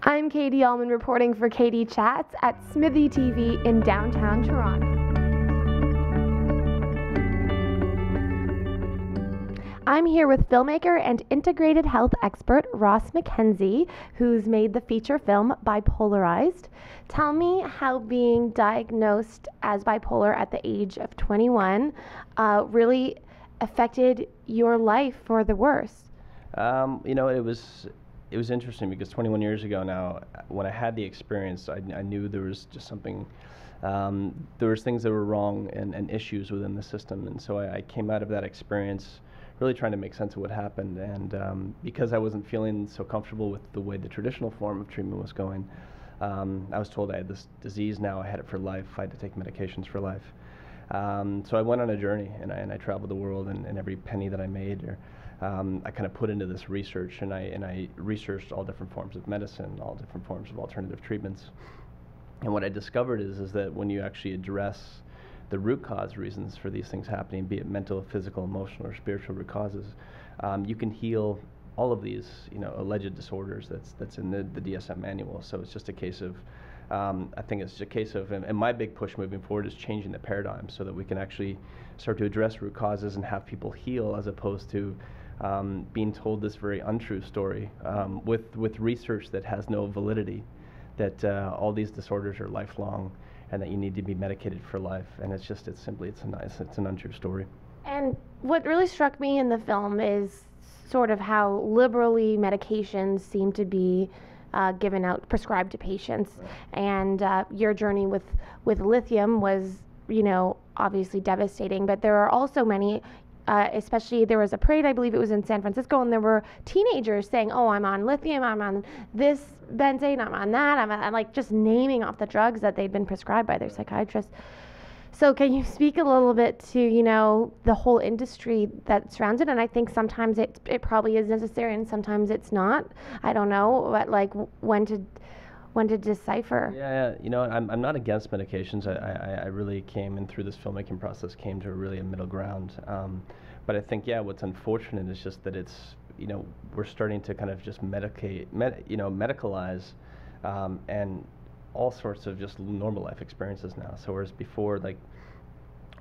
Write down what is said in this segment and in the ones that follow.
I'm Katie Uhlmann reporting for KAITE CHATS at SMITHEE TV in downtown Toronto. I'm here with filmmaker and integrated health expert Ross McKenzie, who's made the feature film Bipolarized. Tell me how being diagnosed as bipolar at the age of 21 really affected your life for the worse. It was interesting because 21 years ago now, when I had the experience, I knew there was just something, there was things that were wrong and issues within the system. And so I came out of that experience really trying to make sense of what happened. And because I wasn't feeling so comfortable with the way the traditional form of treatment was going, I was told I had this disease now, I had it for life, I had to take medications for life. So I went on a journey and I traveled the world, and every penny that I made, I kind of put into this research, and I researched all different forms of medicine, all different forms of alternative treatments. And what I discovered is that when you actually address the root cause reasons for these things happening, be it mental, physical, emotional, or spiritual root causes, you can heal all of these, alleged disorders that's in the DSM manual. So it's just a case of, I think it's just a case of, and my big push moving forward is changing the paradigm so that we can actually start to address root causes and have people heal, as opposed to being told this very untrue story with research that has no validity, that all these disorders are lifelong and that you need to be medicated for life. And it's an untrue story. And what really struck me in the film is sort of how liberally medications seem to be given out, prescribed to patients. Right. And your journey with lithium was, obviously devastating, but there are also many, especially there was a parade, I believe it was in San Francisco, and there were teenagers saying, oh, I'm on lithium, I'm on this benzene, I'm on that, I'm like just naming off the drugs that they'd been prescribed by their psychiatrist. So can you speak a little bit to, the whole industry that surrounds it? And I think sometimes it probably is necessary and sometimes it's not. I don't know, but like when to decipher. Yeah, I'm not against medications. I really came in through this filmmaking process, came to really a middle ground. But I think, what's unfortunate is just that it's, we're starting to kind of just medicalize and all sorts of just normal life experiences now. So whereas before, like,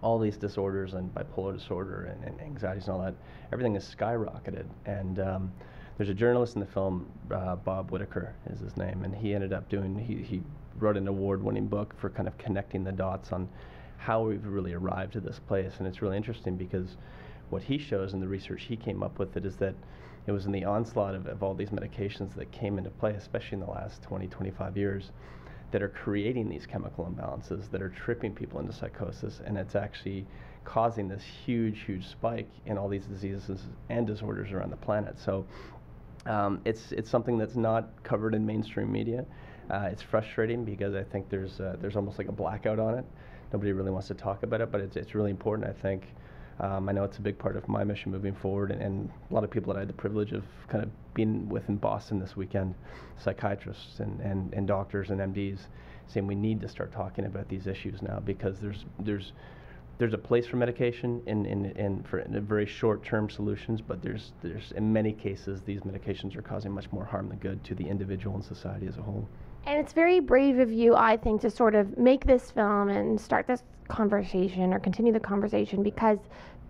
all these disorders and bipolar disorder and anxieties and all that, everything is skyrocketed. And there's a journalist in the film, Bob Whitaker is his name, and he ended up he wrote an award-winning book for kind of connecting the dots on how we've really arrived to this place. And it's really interesting because what he shows in the research he came up with is that it was in the onslaught of all these medications that came into play, especially in the last 20, 25 years, that are creating these chemical imbalances that are tripping people into psychosis, and it's actually causing this huge spike in all these diseases and disorders around the planet. So it's something that's not covered in mainstream media. It's frustrating because I think there's almost like a blackout on it. Nobody really wants to talk about it, but it's really important, I think. I know it's a big part of my mission moving forward, and a lot of people that I had the privilege of kind of being with in Boston this weekend, psychiatrists and doctors and MDs, saying we need to start talking about these issues now, because there's a place for medication in very short-term solutions, but there's in many cases these medications are causing much more harm than good to the individual and society as a whole. And it's very brave of you, I think, to sort of make this film and start this conversation or continue the conversation, because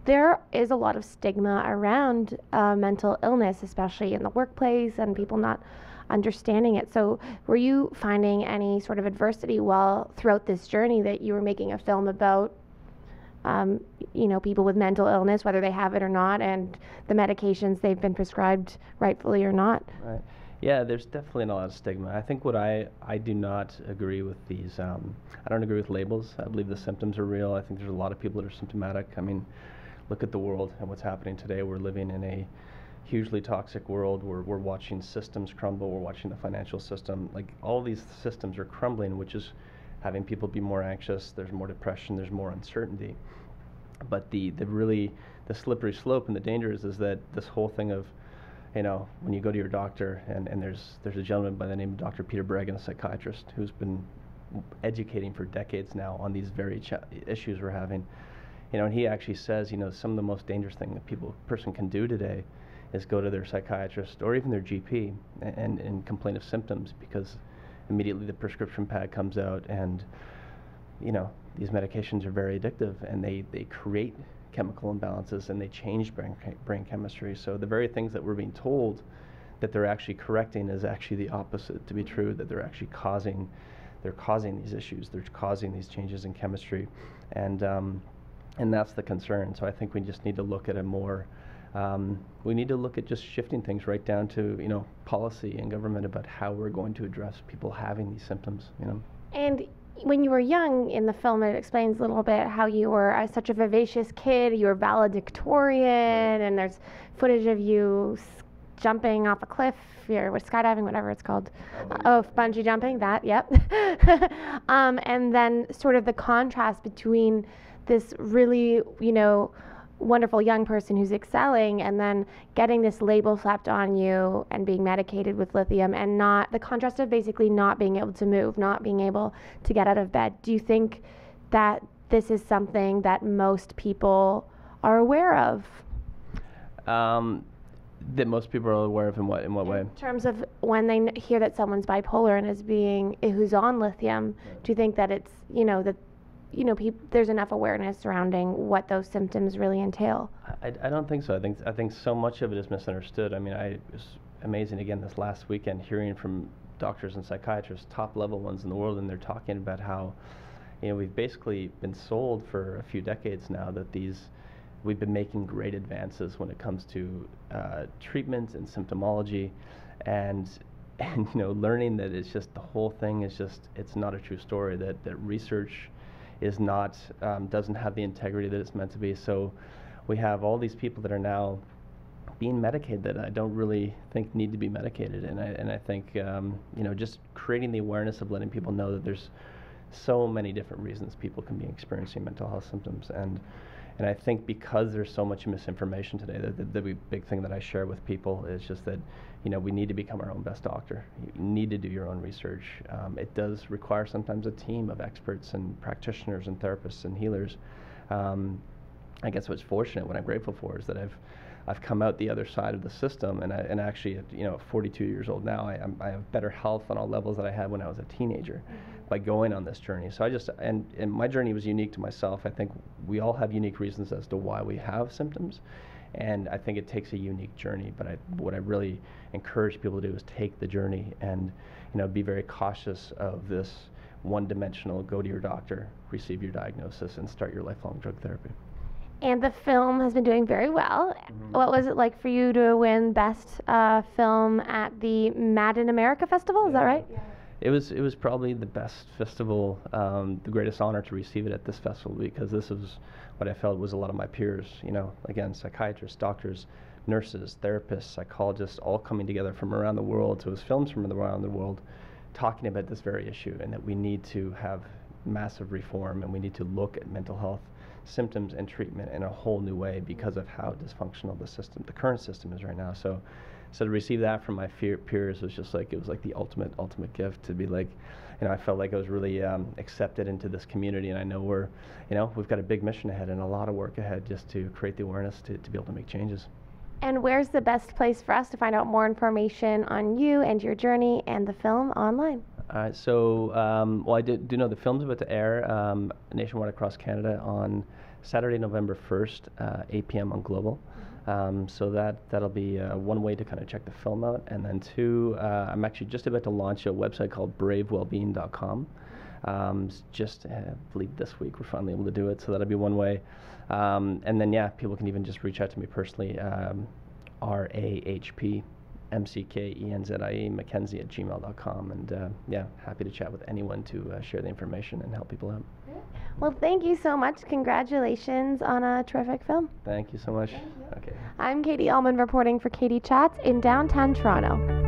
there is a lot of stigma around mental illness, especially in the workplace, and people not understanding it. So were you finding any sort of adversity throughout this journey that you were making a film about people with mental illness, whether they have it or not, and the medications they've been prescribed rightfully or not? Right. Yeah, there's definitely a lot of stigma. I think what I do not agree with these, I don't agree with labels. I believe the symptoms are real. I think there's a lot of people that are symptomatic. I mean, look at the world and what's happening today. We're living in a hugely toxic world. We're watching systems crumble. We're watching the financial system. Like, all these systems are crumbling, which is having people be more anxious. There's more depression. There's more uncertainty. But the slippery slope and the danger is that this whole thing of, when you go to your doctor, and there's a gentleman by the name of Dr. Peter Breggin, a psychiatrist, who's been educating for decades now on these very issues we're having. And he actually says, some of the most dangerous thing that person can do today is go to their psychiatrist or even their GP and complain of symptoms, because immediately the prescription pad comes out, and these medications are very addictive, and they create chemical imbalances, and they change brain chemistry. So the very things that we're being told that they're actually correcting is actually the opposite to be true, that they're actually causing these issues, they're causing these changes in chemistry, and that's the concern. So I think we just need to look at it more. We need to look at just shifting things right down to policy and government about how we're going to address people having these symptoms. And when you were young in the film, it explains a little bit how you were such a vivacious kid. You were valedictorian, and there's footage of you jumping off a cliff, or skydiving, whatever it's called. Bungee jumping, that, yep. And then sort of the contrast between this really, wonderful young person who's excelling, and then getting this label slapped on you and being medicated with lithium, and not the contrast of basically not being able to move, not being able to get out of bed. Do you think that this is something that most people are aware of? That most people are aware of in what way? In terms of when they hear that someone's bipolar and who's on lithium, do you think that it's there's enough awareness surrounding what those symptoms really entail? I don't think so. I think so much of it is misunderstood. I mean, it was amazing again this last weekend hearing from doctors and psychiatrists, top level ones in the world, and they're talking about how we've basically been sold for a few decades now that we've been making great advances when it comes to treatment and symptomology, and learning that it's just the whole thing is just, it's not a true story, that research is not, doesn't have the integrity that it's meant to be. So we have all these people that are now being medicated that I don't really think need to be medicated, and I think just creating the awareness of letting people know that there's so many different reasons people can be experiencing mental health symptoms, and I think because there's so much misinformation today, the big thing that I share with people is just that we need to become our own best doctor. You need to do your own research. It does require sometimes a team of experts and practitioners and therapists and healers. I guess what's fortunate, what I'm grateful for, is that I've come out the other side of the system, and actually at 42 years old now, I have better health on all levels that I had when I was a teenager by going on this journey. So and my journey was unique to myself. I think we all have unique reasons as to why we have symptoms, and I think it takes a unique journey. But what I really encourage people to do is take the journey and be very cautious of this one-dimensional, go to your doctor, receive your diagnosis, and start your lifelong drug therapy. And the film has been doing very well. What was it like for you to win Best Film at the Maddon America Festival? Is that right? Yeah. It was probably the best festival, the greatest honor to receive it at this festival, because this was what I felt was a lot of my peers, again, psychiatrists, doctors, nurses, therapists, psychologists, all coming together from around the world. So it was films from around the world talking about this very issue, and that we need to have massive reform, and we need to look at mental health symptoms and treatment in a whole new way because of how dysfunctional the current system is right now. So to receive that from my peers was just like, it was like the ultimate gift to be like, I felt like I was really accepted into this community, and I know we've got a big mission ahead and a lot of work ahead just to create the awareness to be able to make changes. And where's the best place for us to find out more information on you and your journey and the film online? So I do know the film's about to air nationwide across Canada on Saturday, November 1st, 8 p.m. on Global. So that'll be one way to kind of check the film out. And then two, I'm actually just about to launch a website called bravewellbeing.com. I believe this week we're finally able to do it, so that'll be one way. And then people can even just reach out to me personally, RAHP MCKENZIE McKenzie@gmail.com, and happy to chat with anyone to share the information and help people out. Well, thank you so much. Congratulations on a terrific film. Thank you so much. Thank you. Okay. I'm Katie Uhlmann reporting for KAITE CHATS in downtown Toronto.